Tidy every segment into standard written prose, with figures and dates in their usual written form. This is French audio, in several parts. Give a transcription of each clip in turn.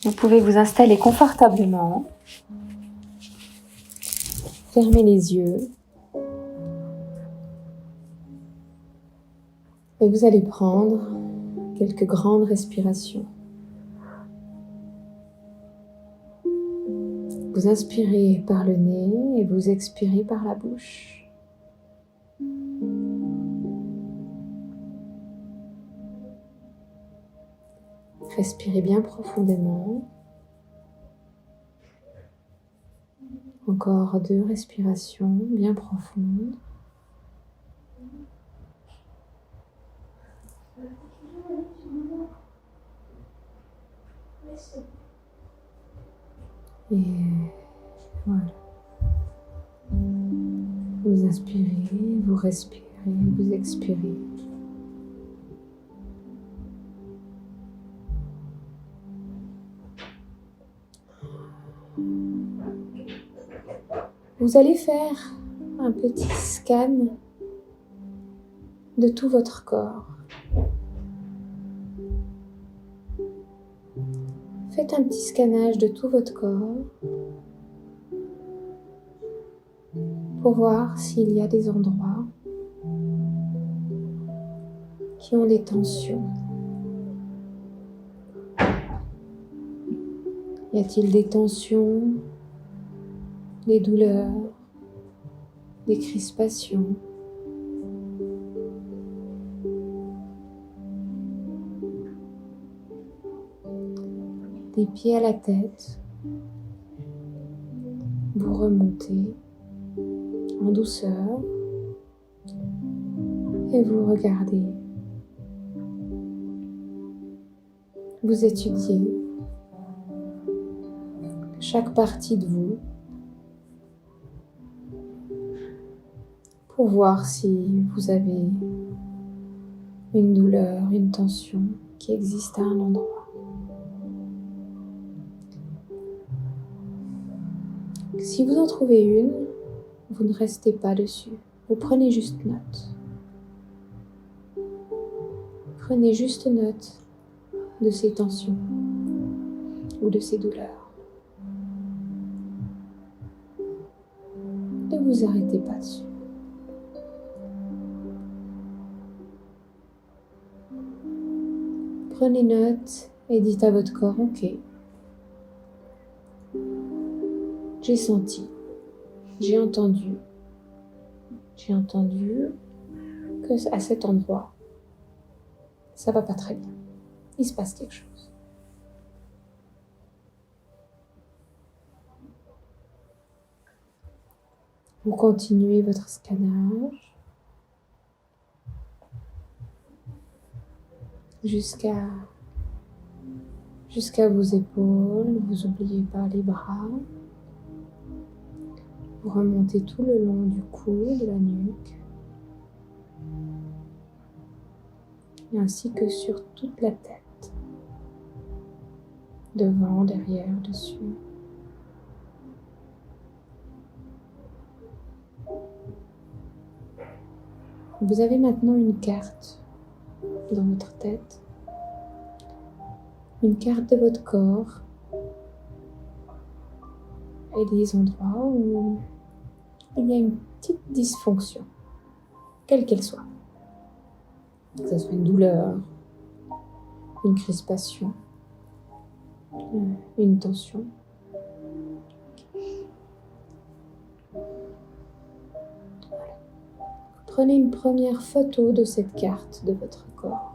Vous pouvez vous installer confortablement. Fermez les yeux. Et vous allez prendre quelques grandes respirations. Vous inspirez par le nez et vous expirez par la bouche. Respirez bien profondément. Encore 2 respirations bien profondes. Et voilà. Vous inspirez, vous respirez, vous expirez. Vous allez faire un petit scan de tout votre corps. Faites un petit scannage de tout votre corps pour voir s'il y a des endroits qui ont des tensions. Y a-t-il des tensions, des douleurs, des crispations ? Des pieds à la tête, vous remontez en douceur et vous regardez. Vous étudiez chaque partie de vous pour voir si vous avez une douleur, une tension qui existe à un endroit. Si vous en trouvez une, vous ne restez pas dessus. Vous prenez juste note. Prenez juste note de ces tensions ou de ces douleurs. Ne vous arrêtez pas dessus. Prenez note et dites à votre corps, ok, j'ai senti, j'ai entendu que à cet endroit, ça va pas très bien. Il se passe quelque chose. Vous continuez votre scannage jusqu'à vos épaules. Vous n'oubliez pas les bras. Vous remontez tout le long du cou, de la nuque, ainsi que sur toute la tête, devant, derrière, dessus. Vous avez maintenant une carte dans votre tête, une carte de votre corps et des endroits où il y a une petite dysfonction, quelle qu'elle soit. Que ce soit une douleur, une crispation, une tension. Voilà. Prenez une première photo de cette carte de votre corps.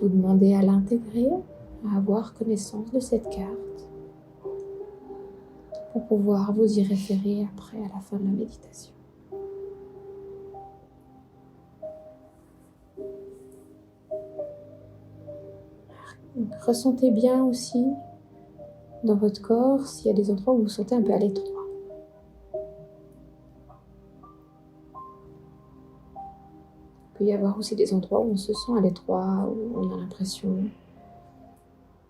Vous demandez à l'intégrer, à avoir connaissance de cette carte pour pouvoir vous y référer après à la fin de la méditation. Ressentez bien aussi dans votre corps s'il y a des endroits où vous vous sentez un peu à l'étroit. Il peut y avoir aussi des endroits où on se sent à l'étroit, où on a l'impression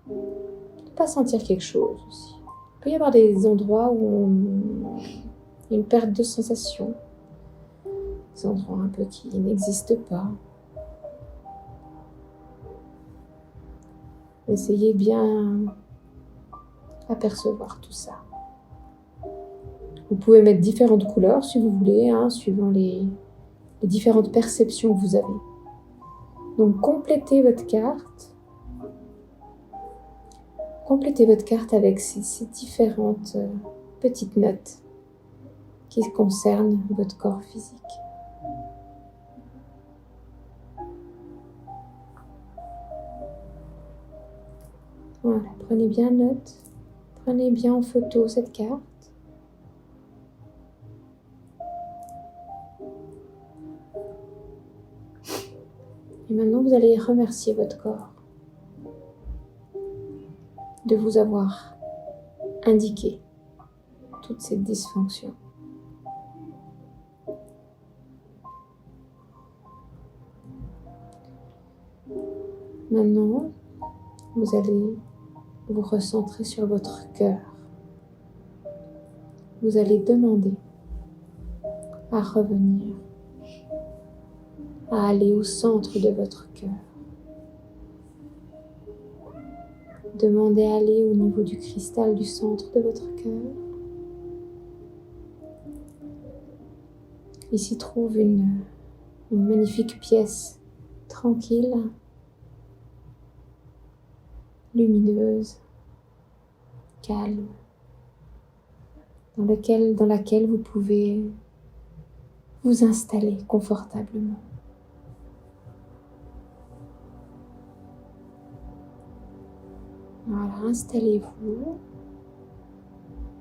de ne pas sentir quelque chose aussi. Il peut y avoir des endroits où il y a une perte de sensation, des endroits un peu qui n'existent pas. Essayez bien apercevoir tout ça. Vous pouvez mettre différentes couleurs si vous voulez, suivant les différentes perceptions que vous avez. Donc complétez votre carte. Complétez votre carte avec ces différentes petites notes qui concernent votre corps physique. Voilà, prenez bien note, prenez bien en photo cette carte. Et maintenant, vous allez remercier votre corps de vous avoir indiqué toute cette dysfonction. Maintenant, vous allez vous recentrer sur votre cœur. Vous allez demander à revenir, à aller au centre de votre cœur. Demandez à aller au niveau du cristal du centre de votre cœur. Il s'y trouve une magnifique pièce tranquille, lumineuse, calme, dans laquelle vous pouvez vous installer confortablement. Voilà, installez-vous.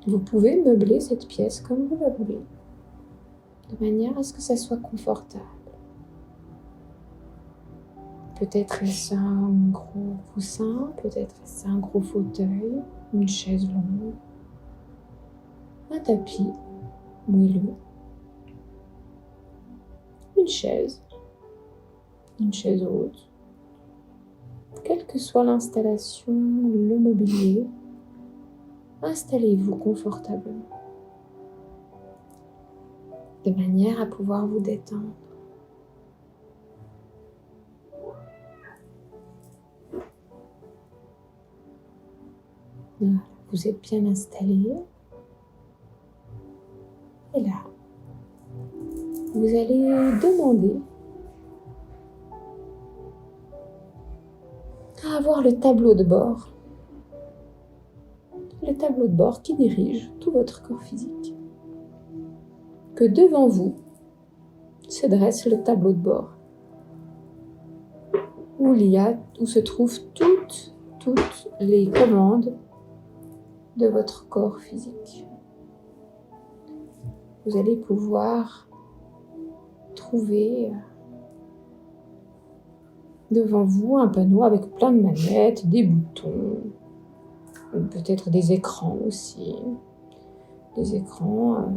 Vous pouvez meubler cette pièce comme vous la voulez, de manière à ce que ça soit confortable. Peut-être est-ce un gros coussin, peut-être est-ce un gros fauteuil, une chaise longue, un tapis moelleux, une chaise haute. Quelle que soit l'installation, le mobilier, installez-vous confortablement, de manière à pouvoir vous détendre. Voilà, vous êtes bien installé. Et là, vous allez demander à avoir le tableau de bord. Le tableau de bord qui dirige tout votre corps physique. Que devant vous se dresse le tableau de bord. Où se trouvent toutes les commandes de votre corps physique. Vous allez pouvoir trouver devant vous un panneau avec plein de manettes, des boutons, peut-être des écrans aussi. Des écrans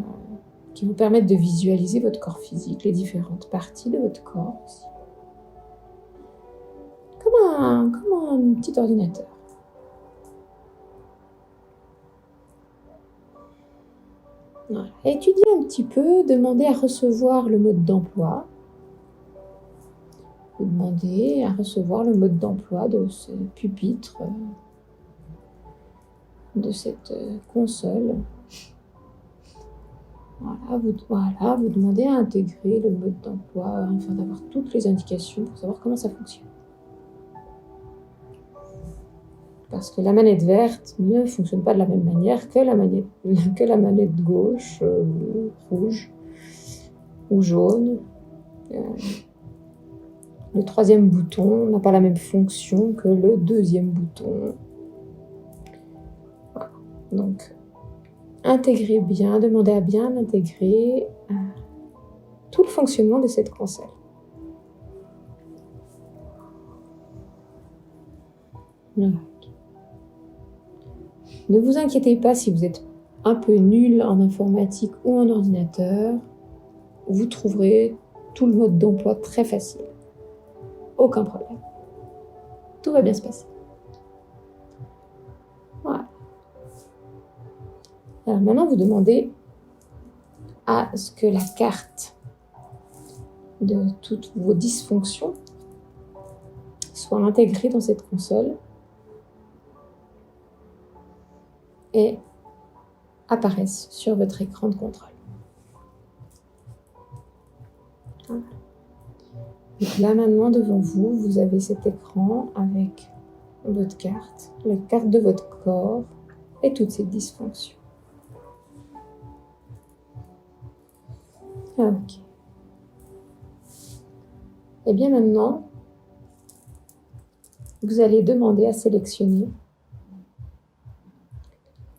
qui vous permettent de visualiser votre corps physique, les différentes parties de votre corps aussi. Comme un petit ordinateur. Voilà. Étudiez un petit peu, demandez à recevoir le mode d'emploi. Vous demandez à recevoir le mode d'emploi de ce pupitre, de cette console. Voilà, vous demandez à intégrer le mode d'emploi afin d'avoir toutes les indications pour savoir comment ça fonctionne. Parce que la manette verte ne fonctionne pas de la même manière que la manette gauche, rouge ou jaune. Le troisième bouton n'a pas la même fonction que le deuxième bouton. Voilà. Donc, intégrez bien, demandez à bien intégrer tout le fonctionnement de cette console. Voilà. Ne vous inquiétez pas si vous êtes un peu nul en informatique ou en ordinateur, vous trouverez tout le mode d'emploi très facile. Aucun problème. Tout va bien se passer. Voilà. Alors maintenant, vous demandez à ce que la carte de toutes vos dysfonctions soient intégrées dans cette console et apparaissent sur votre écran de contrôle. Voilà. Donc là maintenant devant vous, vous avez cet écran avec votre carte, la carte de votre corps et toutes ces dysfonctions. Ok. Et bien maintenant, vous allez demander à sélectionner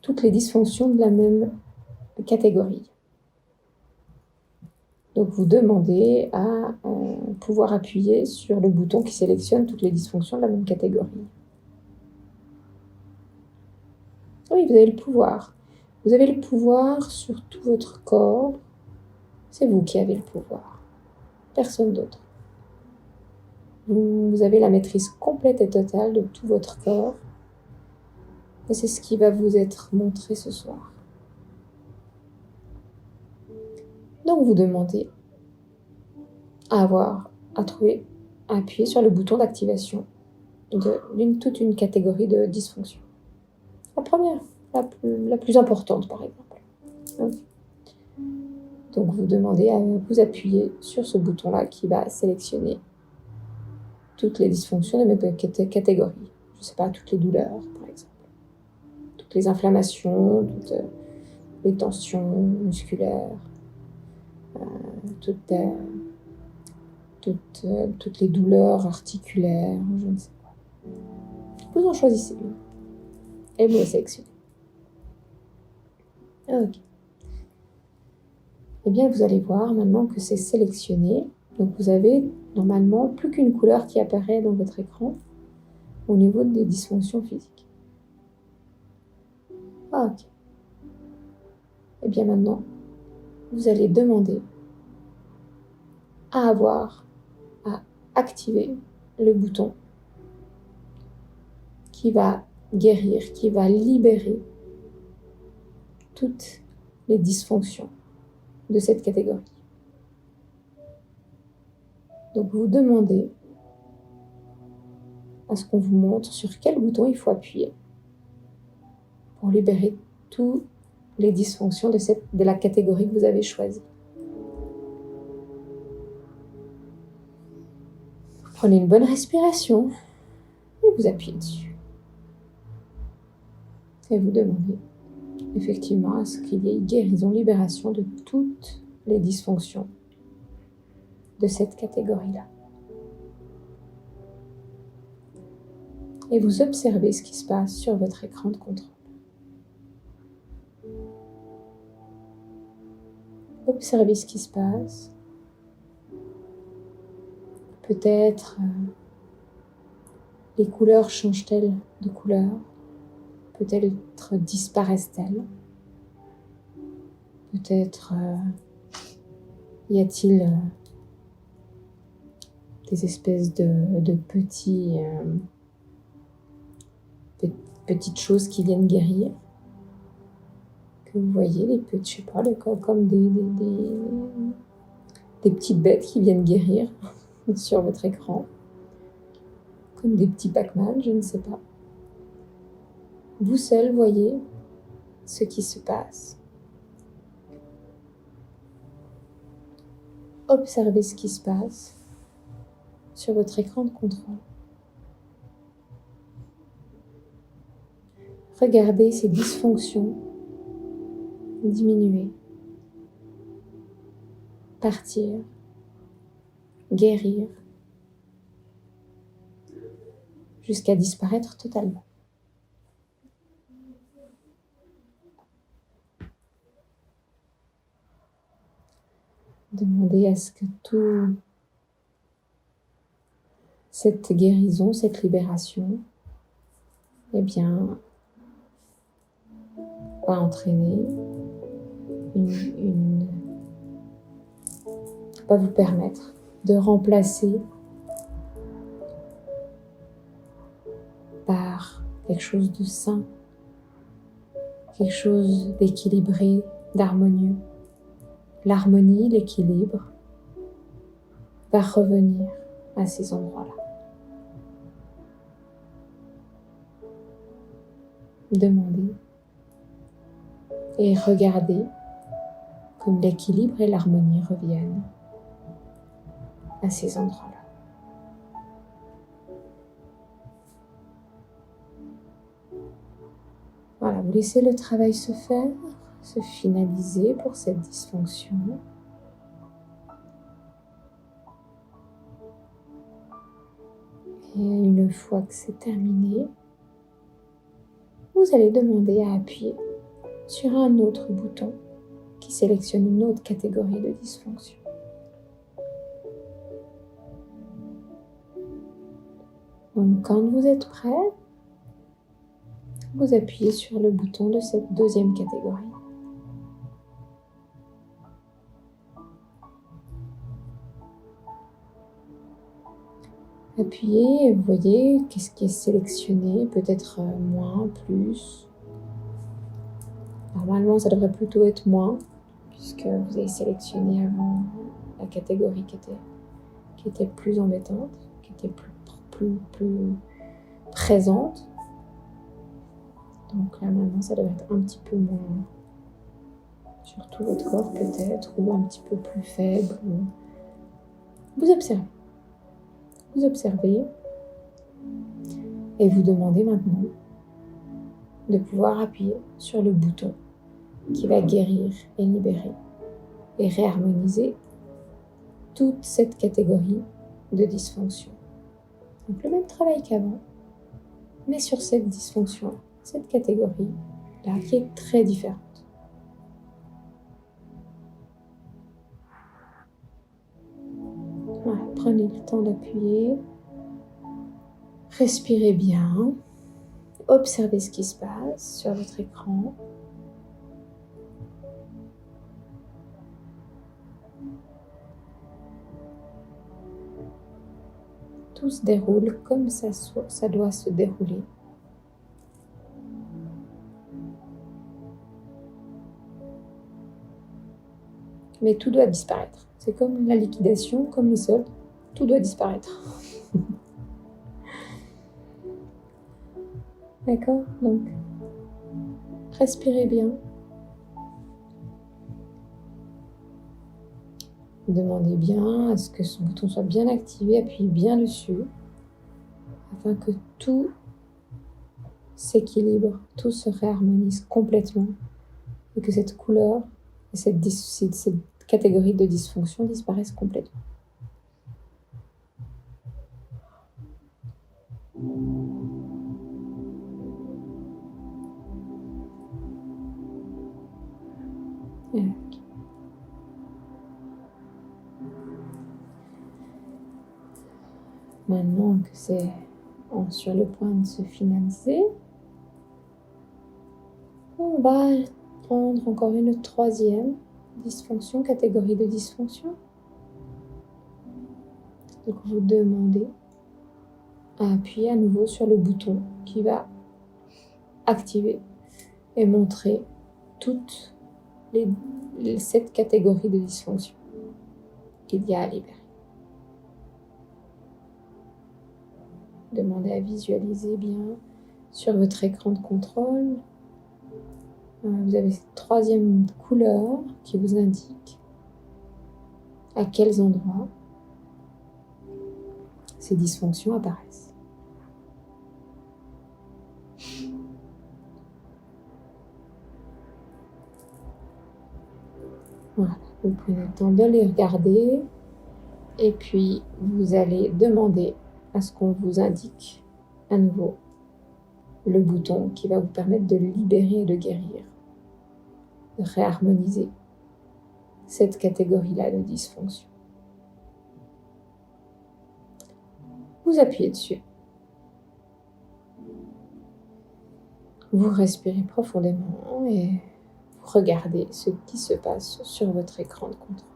toutes les dysfonctions de la même catégorie. Donc vous demandez à pouvoir appuyer sur le bouton qui sélectionne toutes les dysfonctions de la même catégorie. Oui, vous avez le pouvoir. Vous avez le pouvoir sur tout votre corps. C'est vous qui avez le pouvoir. Personne d'autre. Vous avez la maîtrise complète et totale de tout votre corps. Et c'est ce qui va vous être montré ce soir. Donc vous demandez à appuyer sur le bouton d'activation de toute une catégorie de dysfonctions. La première, la plus importante par exemple. Donc vous demandez à vous appuyer sur ce bouton-là qui va sélectionner toutes les dysfonctions de mes catégories. Je ne sais pas, toutes les douleurs par exemple. Toutes les inflammations, toutes les tensions musculaires, toutes les douleurs articulaires, je ne sais pas. Vous en choisissez une et vous la sélectionnez. Ok. Eh bien, vous allez voir maintenant que c'est sélectionné. Donc, vous avez normalement plus qu'une couleur qui apparaît dans votre écran au niveau des dysfonctions physiques. Ok. Eh bien, maintenant, vous allez demander à activer le bouton qui va guérir, qui va libérer toutes les dysfonctions de cette catégorie. Donc vous demandez à ce qu'on vous montre sur quel bouton il faut appuyer pour libérer toutes les dysfonctions de la catégorie que vous avez choisie. Prenez une bonne respiration et vous appuyez dessus. Et vous demandez effectivement à ce qu'il y ait guérison, libération de toutes les dysfonctions de cette catégorie-là. Et vous observez ce qui se passe sur votre écran de contrôle. Observez ce qui se passe. Peut-être les couleurs changent-elles de couleur? Peut-être disparaissent-elles? Peut-être y a-t-il des espèces de petites choses qui viennent guérir, que vous voyez, je sais pas, comme des petites bêtes qui viennent guérir sur votre écran, comme des petits Pac-Man, je ne sais pas. Vous seul voyez ce qui se passe. Observez ce qui se passe sur votre écran de contrôle. Regardez ces dysfonctions diminuer, partir, guérir, jusqu'à disparaître totalement. Demandez à ce que toute cette guérison, cette libération, eh bien, va entraîner va vous permettre de remplacer par quelque chose de sain, quelque chose d'équilibré, d'harmonieux. L'harmonie, l'équilibre, va revenir à ces endroits-là. Demandez et regardez comme l'équilibre et l'harmonie reviennent à ces endroits-là. Voilà, vous laissez le travail se faire, se finaliser pour cette dysfonction. Et une fois que c'est terminé, vous allez demander à appuyer sur un autre bouton qui sélectionne une autre catégorie de dysfonction. Donc quand vous êtes prêt, vous appuyez sur le bouton de cette deuxième catégorie. Appuyez et vous voyez qu'est-ce qui est sélectionné, peut-être moins, plus. Normalement, ça devrait plutôt être moins, puisque vous avez sélectionné avant la catégorie qui était plus embêtante, qui était plus présente. Donc là, maintenant, ça devrait être un petit peu moins, surtout votre corps peut-être, ou un petit peu plus faible. Vous observez. Vous observez et vous demandez maintenant de pouvoir appuyer sur le bouton qui va guérir et libérer et réharmoniser toute cette catégorie de dysfonction. Donc le même travail qu'avant, mais sur cette dysfonction, cette catégorie-là qui est très différente. Voilà, prenez le temps d'appuyer, respirez bien, observez ce qui se passe sur votre écran. Tout se déroule comme ça doit se dérouler. Mais tout doit disparaître. C'est comme la liquidation, comme les soldes, tout doit disparaître. D'accord? Donc, respirez bien. Demandez bien à ce que ce bouton soit bien activé, appuyez bien dessus, afin que tout s'équilibre, tout se réharmonise complètement, et que cette couleur et cette catégorie de dysfonction disparaissent complètement. Maintenant que c'est sur le point de se finaliser, on va prendre encore une troisième dysfonction, catégorie de dysfonction. Donc vous demandez à appuyer à nouveau sur le bouton qui va activer et montrer toutes cette catégorie de dysfonction qu'il y a à libérer. Demandez à visualiser bien sur votre écran de contrôle. Vous avez cette troisième couleur qui vous indique à quels endroits ces dysfonctions apparaissent. Voilà, vous prenez le temps de les regarder et puis vous allez demander à ce qu'on vous indique à nouveau le bouton qui va vous permettre de libérer et de guérir, de réharmoniser cette catégorie-là de dysfonction. Vous appuyez dessus. Vous respirez profondément et vous regardez ce qui se passe sur votre écran de contrôle.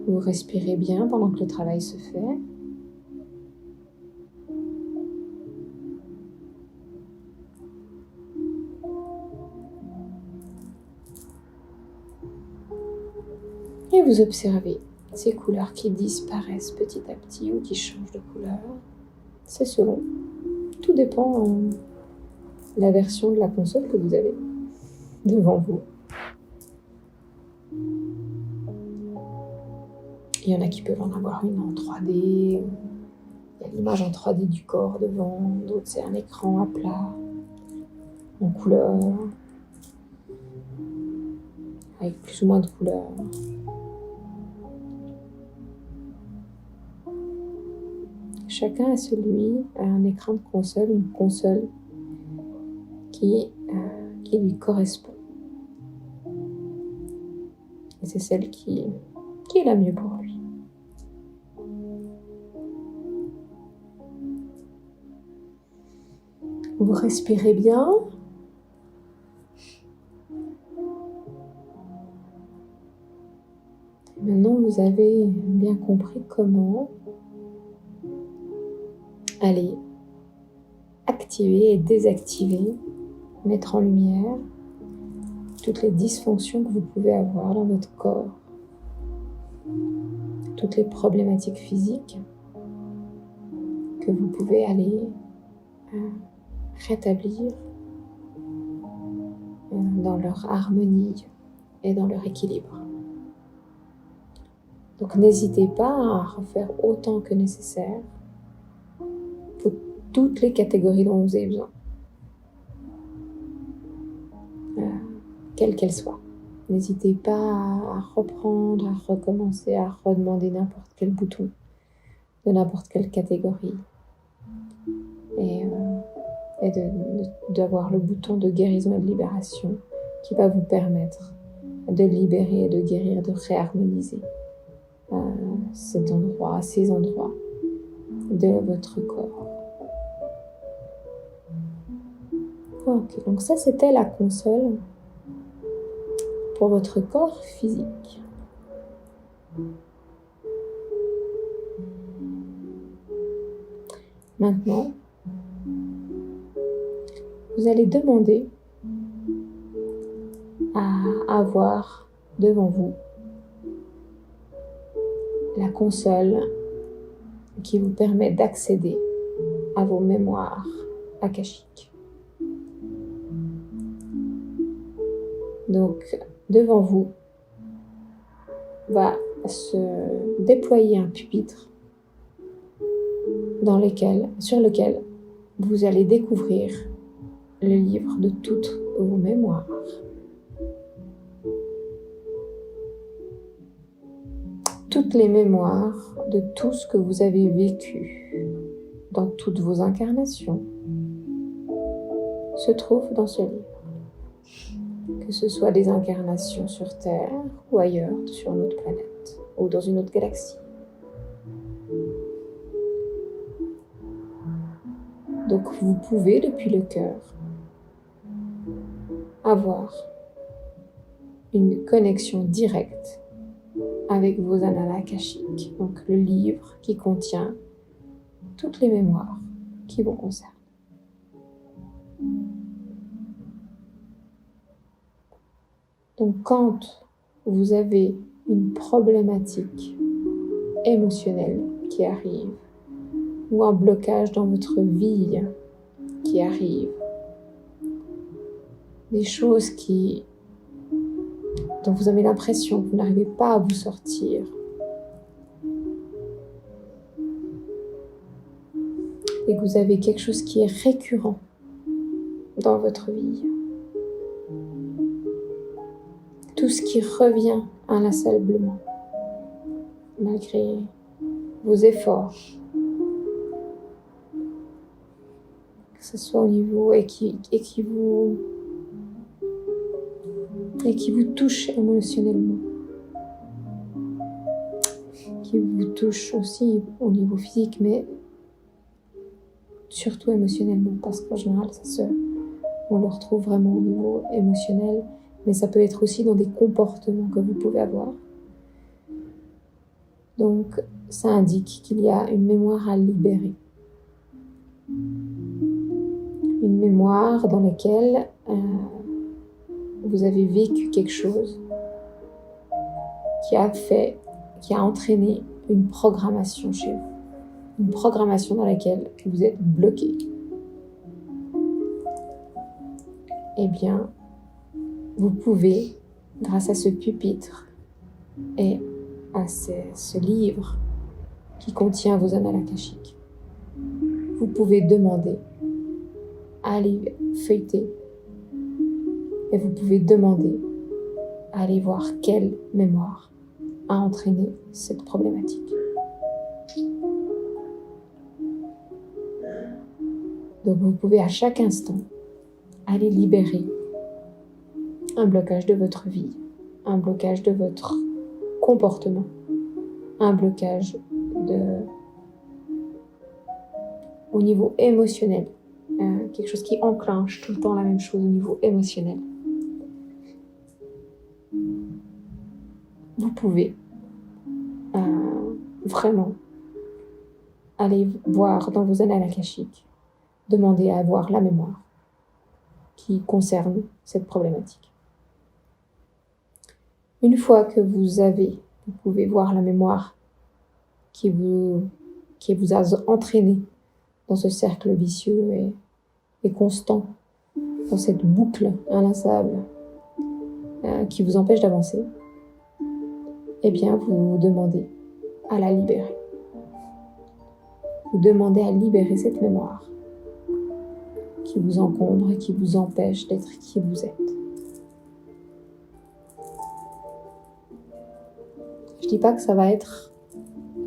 Vous respirez bien pendant que le travail se fait. vous observez ces couleurs qui disparaissent petit à petit ou qui changent de couleur. C'est selon. Tout dépend de la version de la console que vous avez devant vous. Il y en a qui peuvent en avoir une en 3D. Il y a l'image en 3D du corps devant. D'autres, c'est un écran à plat, en couleur, avec plus ou moins de couleurs. Chacun a un écran de console, une console qui lui correspond. Et c'est celle qui est la mieux pour lui. Vous respirez bien. Et maintenant, vous avez bien compris comment aller activer et désactiver, mettre en lumière toutes les dysfonctions que vous pouvez avoir dans votre corps, toutes les problématiques physiques que vous pouvez aller rétablir dans leur harmonie et dans leur équilibre. Donc n'hésitez pas à refaire autant que nécessaire pour toutes les catégories dont vous avez besoin, quelles qu'elles soient. N'hésitez pas à reprendre, à recommencer, à redemander n'importe quel bouton de n'importe quelle catégorie et d'avoir le bouton de guérison et de libération qui va vous permettre de libérer, de guérir, de réharmoniser ces endroits de votre corps. Ok, donc ça c'était la console pour votre corps physique. Maintenant, vous allez demander à avoir devant vous la console qui vous permet d'accéder à vos mémoires akashiques. Donc, devant vous va se déployer un pupitre sur lequel vous allez découvrir le livre de toutes vos mémoires. Toutes les mémoires de tout ce que vous avez vécu dans toutes vos incarnations se trouvent dans ce livre. Que ce soit des incarnations sur Terre ou ailleurs, sur une autre planète ou dans une autre galaxie. Donc vous pouvez, depuis le cœur, avoir une connexion directe avec vos annales akashiques, donc le livre qui contient toutes les mémoires qui vous concernent. Donc quand vous avez une problématique émotionnelle qui arrive, ou un blocage dans votre vie qui arrive, des choses dont vous avez l'impression que vous n'arrivez pas à vous sortir, et que vous avez quelque chose qui est récurrent dans votre vie, tout ce qui revient inlassablement, malgré vos efforts, que ce soit au niveau et qui vous touche émotionnellement, qui vous touche aussi au niveau physique, mais surtout émotionnellement, parce qu'en général, on le retrouve vraiment au niveau émotionnel, mais ça peut être aussi dans des comportements que vous pouvez avoir. Donc, ça indique qu'il y a une mémoire à libérer. Une mémoire dans laquelle vous avez vécu quelque chose qui a entraîné une programmation chez vous. Une programmation dans laquelle vous êtes bloqué. Eh bien, vous pouvez, grâce à ce pupitre et à ce livre qui contient vos annales akashiques, vous pouvez demander à aller feuilleter et vous pouvez demander à aller voir quelle mémoire a entraîné cette problématique. Donc vous pouvez à chaque instant aller libérer un blocage de votre vie, un blocage de votre comportement, un blocage au niveau émotionnel, quelque chose qui enclenche tout le temps la même chose au niveau émotionnel. Vous pouvez vraiment aller voir dans vos annales akashiques, demander à avoir la mémoire qui concerne cette problématique. Une fois que vous pouvez voir la mémoire qui vous a entraîné dans ce cercle vicieux et constant, dans cette boucle inlassable qui vous empêche d'avancer, eh bien vous demandez à la libérer. Vous demandez à libérer cette mémoire qui vous encombre et qui vous empêche d'être qui vous êtes. Je dis pas que ça va être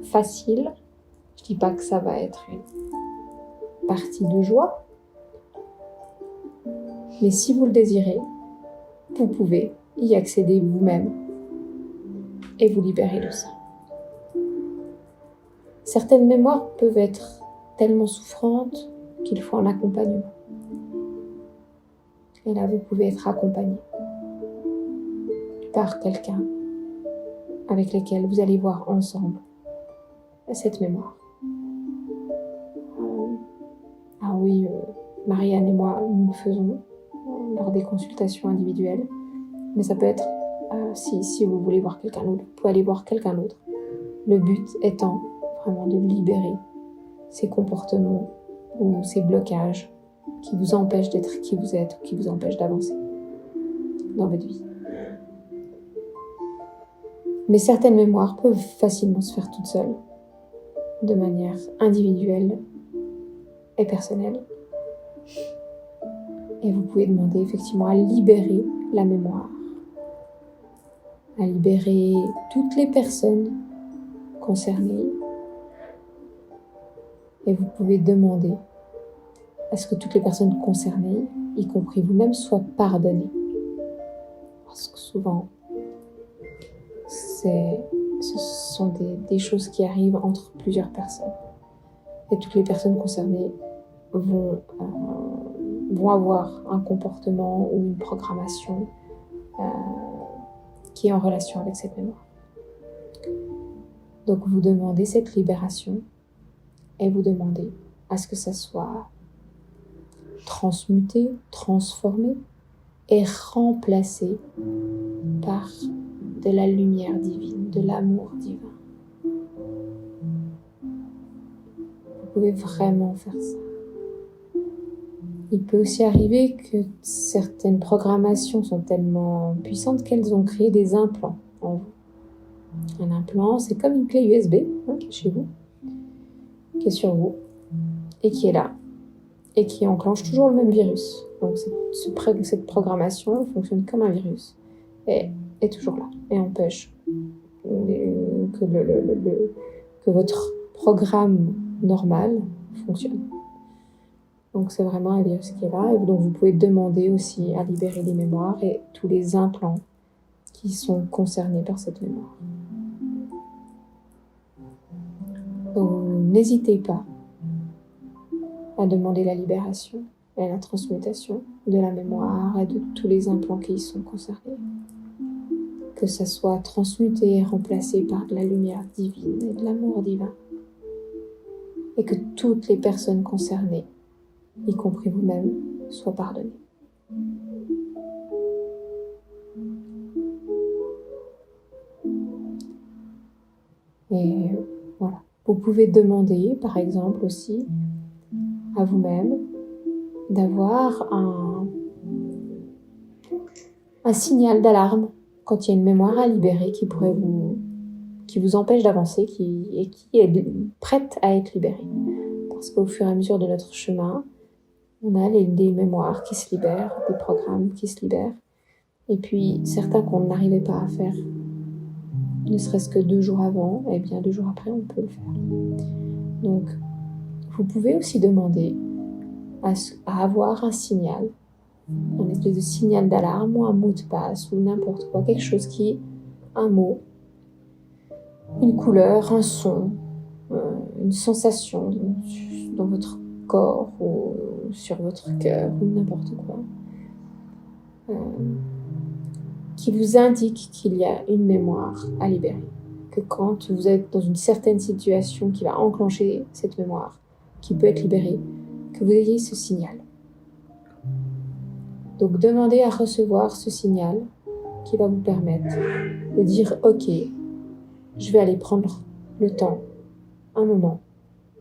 facile, je dis pas que ça va être une partie de joie, mais si vous le désirez, vous pouvez y accéder vous-même et vous libérer de ça. Certaines mémoires peuvent être tellement souffrantes qu'il faut un accompagnement. Et là, vous pouvez être accompagné par quelqu'un avec lequel vous allez voir ensemble cette mémoire. Marianne et moi, nous le faisons lors des consultations individuelles. Mais ça peut être, si vous voulez voir quelqu'un d'autre, vous pouvez aller voir quelqu'un d'autre. Le but étant vraiment de libérer ces comportements ou ces blocages qui vous empêchent d'être qui vous êtes ou qui vous empêchent d'avancer dans votre vie. Mais certaines mémoires peuvent facilement se faire toutes seules, de manière individuelle et personnelle. Et vous pouvez demander effectivement à libérer la mémoire, à libérer toutes les personnes concernées. Et vous pouvez demander à ce que toutes les personnes concernées, y compris vous-même, soient pardonnées. Parce que souvent, ce sont des choses qui arrivent entre plusieurs personnes. Et toutes les personnes concernées vont avoir un comportement ou une programmation qui est en relation avec cette mémoire. Donc vous demandez cette libération et vous demandez à ce que ça soit transmuté, transformé et remplacé par de la lumière divine, de l'amour divin. Vous pouvez vraiment faire ça. Il peut aussi arriver que certaines programmations sont tellement puissantes qu'elles ont créé des implants en vous. Un implant, c'est comme une clé USB qui est chez vous, qui est sur vous et qui est là et qui enclenche toujours le même virus. Donc cette programmation fonctionne comme un virus et est toujours là et empêche que votre programme normal fonctionne. Donc c'est vraiment un virus qui est là et donc vous pouvez demander aussi à libérer les mémoires et tous les implants qui sont concernés par cette mémoire. Donc n'hésitez pas à demander la libération et la transmutation de la mémoire et de tous les implants qui y sont concernés. Que ça soit transmuté et remplacé par de la lumière divine et de l'amour divin. Et que toutes les personnes concernées, y compris vous-même, soient pardonnées. Et voilà. Vous pouvez demander, par exemple aussi, à vous-même d'avoir un signal d'alarme quand il y a une mémoire à libérer qui vous empêche d'avancer et qui est prête à être libérée. Parce qu'au fur et à mesure de notre chemin, on a des mémoires qui se libèrent, des programmes qui se libèrent. Et puis, certains qu'on n'arrivait pas à faire, ne serait-ce que 2 jours avant, et bien 2 jours après, on peut le faire. Donc, vous pouvez aussi demander à avoir un signal, un espèce de signal d'alarme ou un mot de passe ou n'importe quoi, quelque chose un mot, une couleur, un son, une sensation dans votre corps ou sur votre cœur ou n'importe quoi, qui vous indique qu'il y a une mémoire à libérer. Que quand vous êtes dans une certaine situation qui va enclencher cette mémoire, qui peut être libérée, que vous ayez ce signal. Donc demandez à recevoir ce signal qui va vous permettre de dire « Ok, je vais aller prendre le temps, un moment,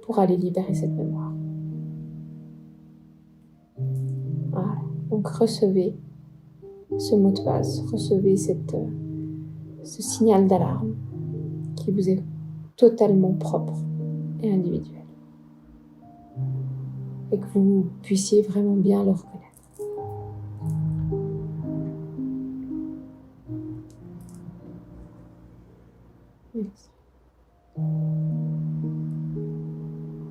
pour aller libérer cette mémoire. » Voilà. Donc recevez ce mot de passe, recevez ce signal d'alarme qui vous est totalement propre et individuel. Et que vous puissiez vraiment bien le reconnaître. Merci.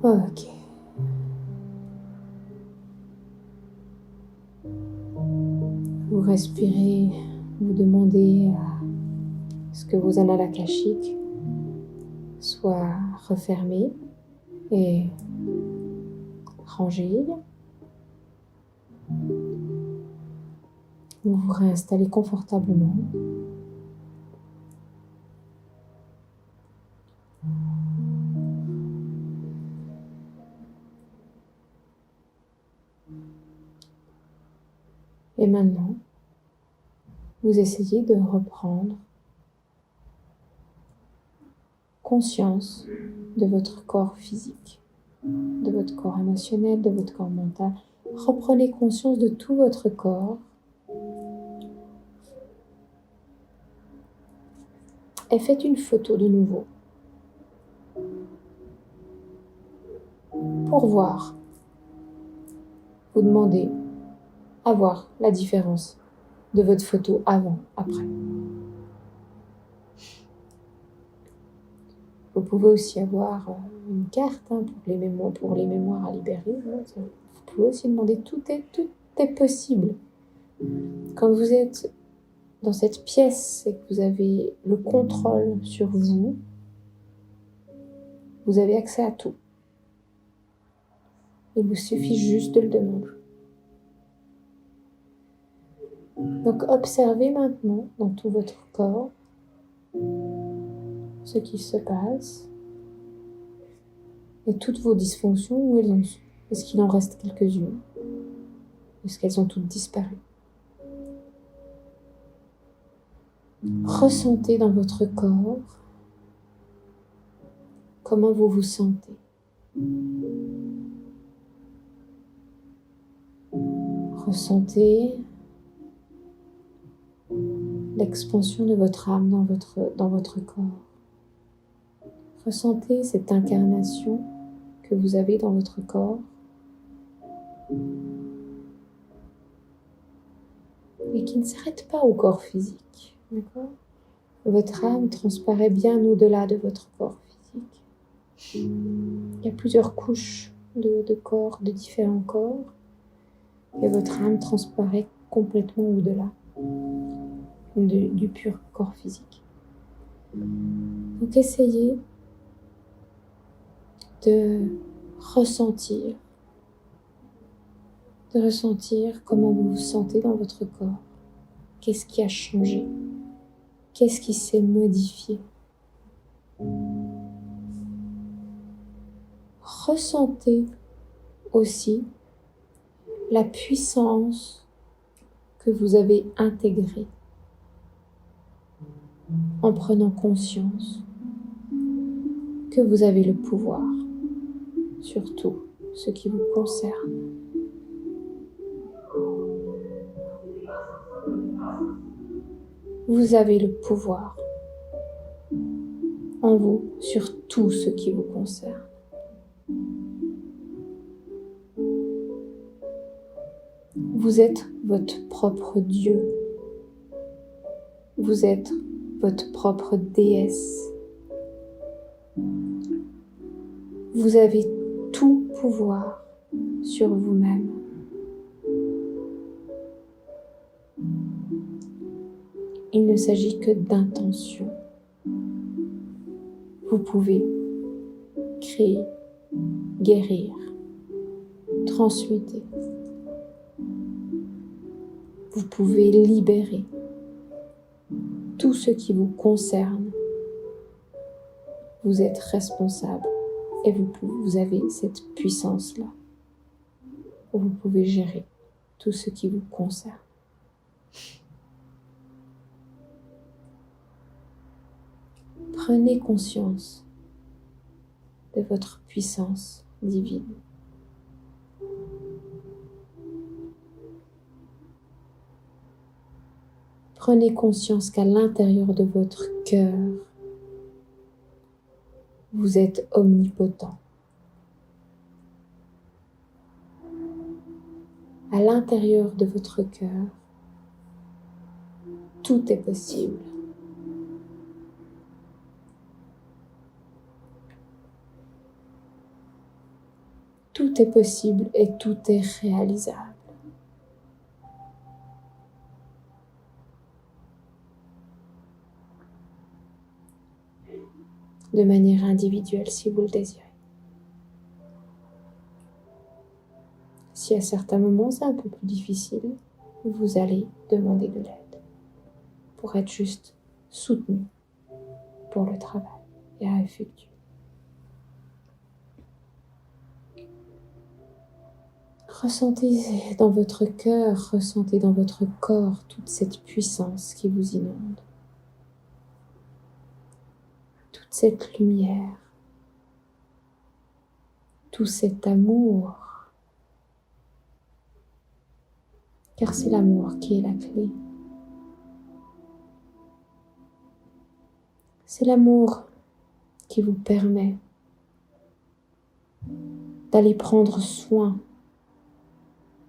Ok. Vous respirez, vous demandez à ce que vos annales akashiques soient refermés et rangés. Vous vous réinstallez confortablement. Et maintenant, vous essayez de reprendre conscience de votre corps physique, de votre corps émotionnel, de votre corps mental. Reprenez conscience de tout votre corps et faites une photo de nouveau pour voir. Vous demandez à voir la différence de votre photo avant, après. Vous pouvez aussi avoir une carte pour les mémoires à libérer. Vous pouvez aussi demander, tout est possible. Quand vous êtes dans cette pièce et que vous avez le contrôle sur vous, vous avez accès à tout. Il vous suffit juste de le demander. Donc observez maintenant dans tout votre corps ce qui se passe et toutes vos dysfonctions, où elles en sont. Est-ce qu'il en reste quelques-unes? Est-ce qu'elles ont toutes disparu? Ressentez dans votre corps comment vous vous sentez. Ressentez l'expansion de votre âme dans votre corps. Ressentez cette incarnation que vous avez dans votre corps et qui ne s'arrête pas au corps physique. D'accord ? Votre âme transparaît bien au-delà de votre corps physique. Il y a plusieurs couches de corps, de différents corps, et votre âme transparaît complètement au-delà du pur corps physique. Donc essayez de ressentir comment vous vous sentez dans votre corps. Qu'est-ce qui a changé? Qu'est-ce qui s'est modifié? Ressentez aussi la puissance que vous avez intégrée en prenant conscience que vous avez le pouvoir sur tout ce qui vous concerne. Vous avez le pouvoir en vous sur tout ce qui vous concerne. Vous êtes votre propre Dieu. Vous êtes votre propre déesse. Vous avez tout pouvoir sur vous-même. Il ne s'agit que d'intention. Vous pouvez créer, guérir, transmuter. Vous pouvez libérer tout ce qui vous concerne. Vous êtes responsable et vous avez cette puissance-là. Vous pouvez gérer tout ce qui vous concerne. Prenez conscience de votre puissance divine. Prenez conscience qu'à l'intérieur de votre cœur, vous êtes omnipotent. À l'intérieur de votre cœur, tout est possible. Tout est possible et tout est réalisable. De manière individuelle si vous le désirez. Si à certains moments c'est un peu plus difficile, vous allez demander de l'aide pour être juste soutenu pour le travail et à effectuer. Ressentez dans votre cœur, ressentez dans votre corps toute cette puissance qui vous inonde. Toute cette lumière, tout cet amour, car c'est l'amour qui est la clé. C'est l'amour qui vous permet d'aller prendre soin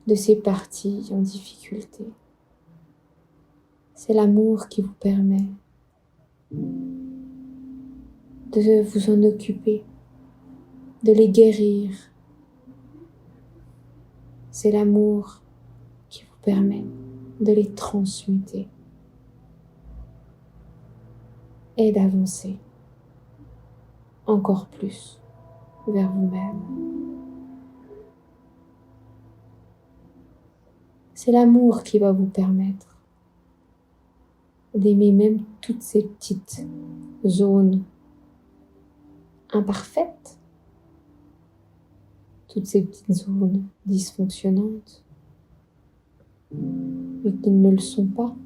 de ces parties en difficulté. C'est l'amour qui vous permet de vous en occuper, de les guérir. C'est l'amour qui vous permet de les transmuter et d'avancer encore plus vers vous-même. C'est l'amour qui va vous permettre d'aimer même toutes ces petites zones imparfaites, toutes ces petites zones dysfonctionnantes, mais qui ne le sont pas,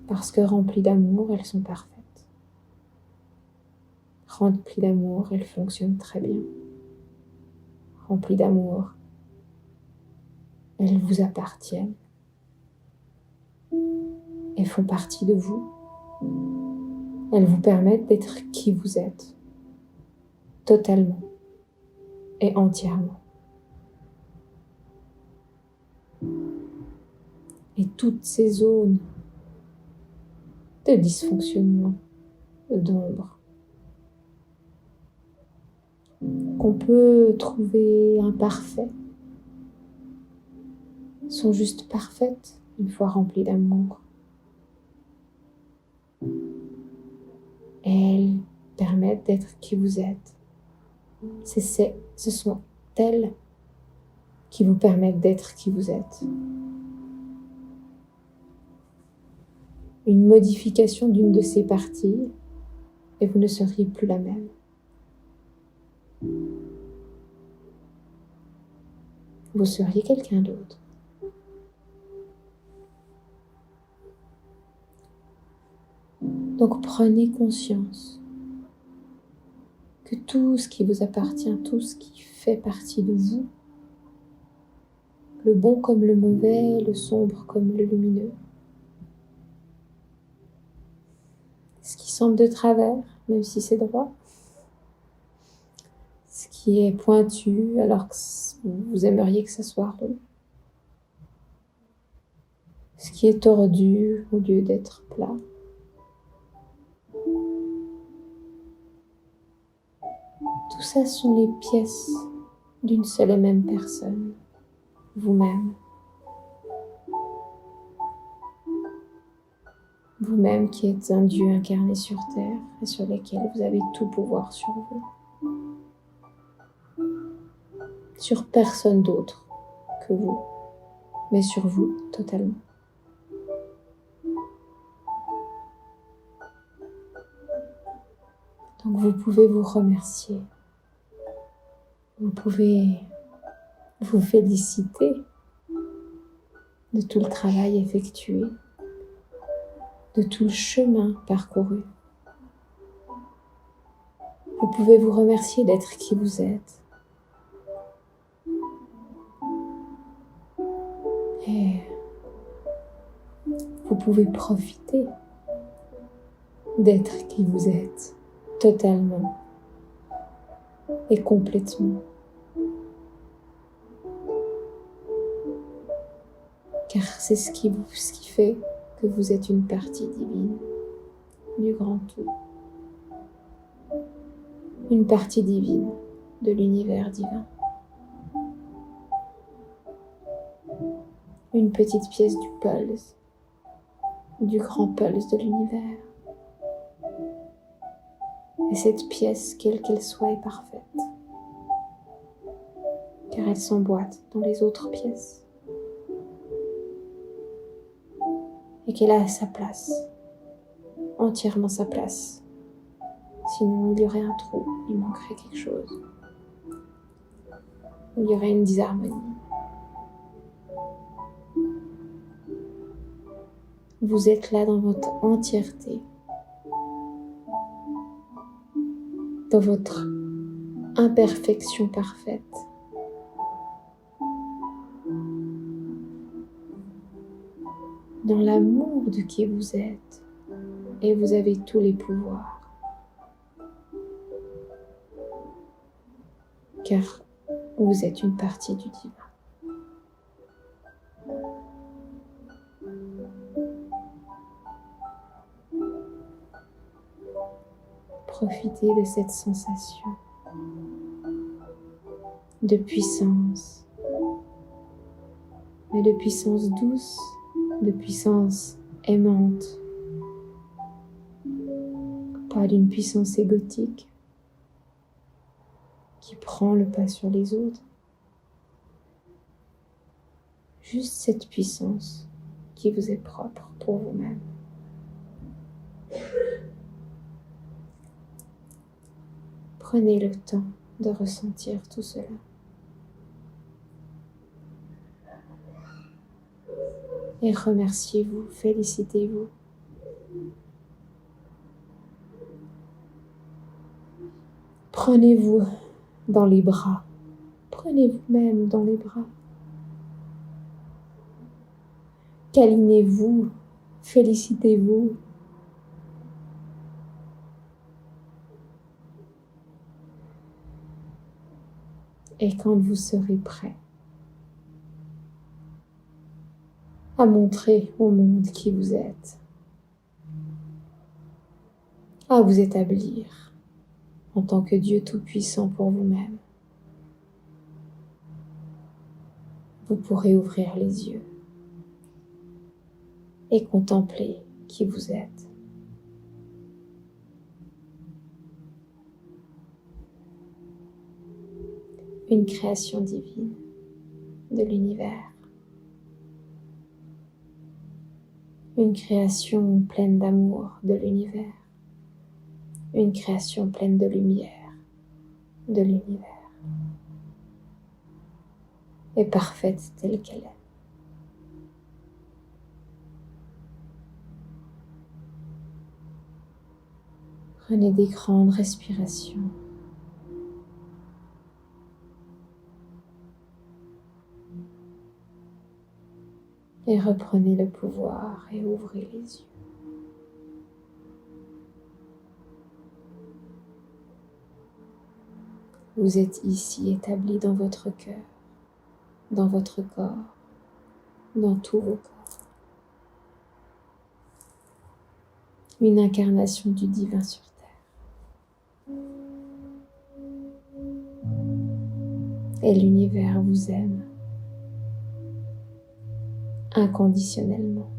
parce que remplies d'amour, elles sont parfaites. Remplies d'amour, elles fonctionnent très bien. Remplies d'amour, elles vous appartiennent et font partie de vous. Elles vous permettent d'être qui vous êtes, totalement et entièrement. Et toutes ces zones de dysfonctionnement, d'ombre, qu'on peut trouver imparfaites, sont juste parfaites une fois remplies d'amour. Elles permettent d'être qui vous êtes. Ce sont elles qui vous permettent d'être qui vous êtes. Une modification d'une de ces parties et vous ne seriez plus la même. Vous seriez quelqu'un d'autre. Donc prenez conscience que tout ce qui vous appartient, tout ce qui fait partie de vous, le bon comme le mauvais, le sombre comme le lumineux, ce qui semble de travers, même si c'est droit, ce qui est pointu alors que vous aimeriez que ça soit rond, ce qui est tordu au lieu d'être plat. Tout ça sont les pièces d'une seule et même personne, vous-même. Vous-même qui êtes un Dieu incarné sur terre et sur lequel vous avez tout pouvoir sur vous. Sur personne d'autre que vous, mais sur vous totalement. Donc vous pouvez vous remercier. Vous pouvez vous féliciter de tout le travail effectué, de tout le chemin parcouru. Vous pouvez vous remercier d'être qui vous êtes. Et vous pouvez profiter d'être qui vous êtes, totalement et complètement. Car c'est ce qui fait que vous êtes une partie divine du grand tout. Une partie divine de l'univers divin. Une petite pièce du pulse, du grand pulse de l'univers. Et cette pièce, quelle qu'elle soit, est parfaite. Car elle s'emboîte dans les autres pièces. Et qu'elle a sa place, entièrement sa place. Sinon, il y aurait un trou, il manquerait quelque chose. Il y aurait une disharmonie. Vous êtes là dans votre entièreté, dans votre imperfection parfaite. Dans l'amour de qui vous êtes, et vous avez tous les pouvoirs. Car vous êtes une partie du divin. Profitez de cette sensation de puissance, mais de puissance douce, de puissance aimante, pas d'une puissance égotique qui prend le pas sur les autres. Juste cette puissance qui vous est propre pour vous-même. Prenez le temps de ressentir tout cela. Et remerciez-vous, félicitez-vous. Prenez-vous dans les bras. Prenez vous-même dans les bras. Câlinez-vous, félicitez-vous. Et quand vous serez prêt à montrer au monde qui vous êtes, à vous établir en tant que Dieu Tout-Puissant pour vous-même, vous pourrez ouvrir les yeux et contempler qui vous êtes. Une création divine de l'univers. Une création pleine d'amour de l'univers. Une création pleine de lumière de l'univers. Et parfaite telle qu'elle est. Prenez des grandes respirations Et reprenez le pouvoir et ouvrez les yeux. Vous êtes ici établi dans votre cœur, dans votre corps, dans tous vos corps. Une incarnation du divin sur terre. Et l'univers vous aime inconditionnellement,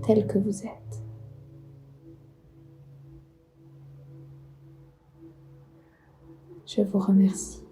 tel que vous êtes. Je vous remercie.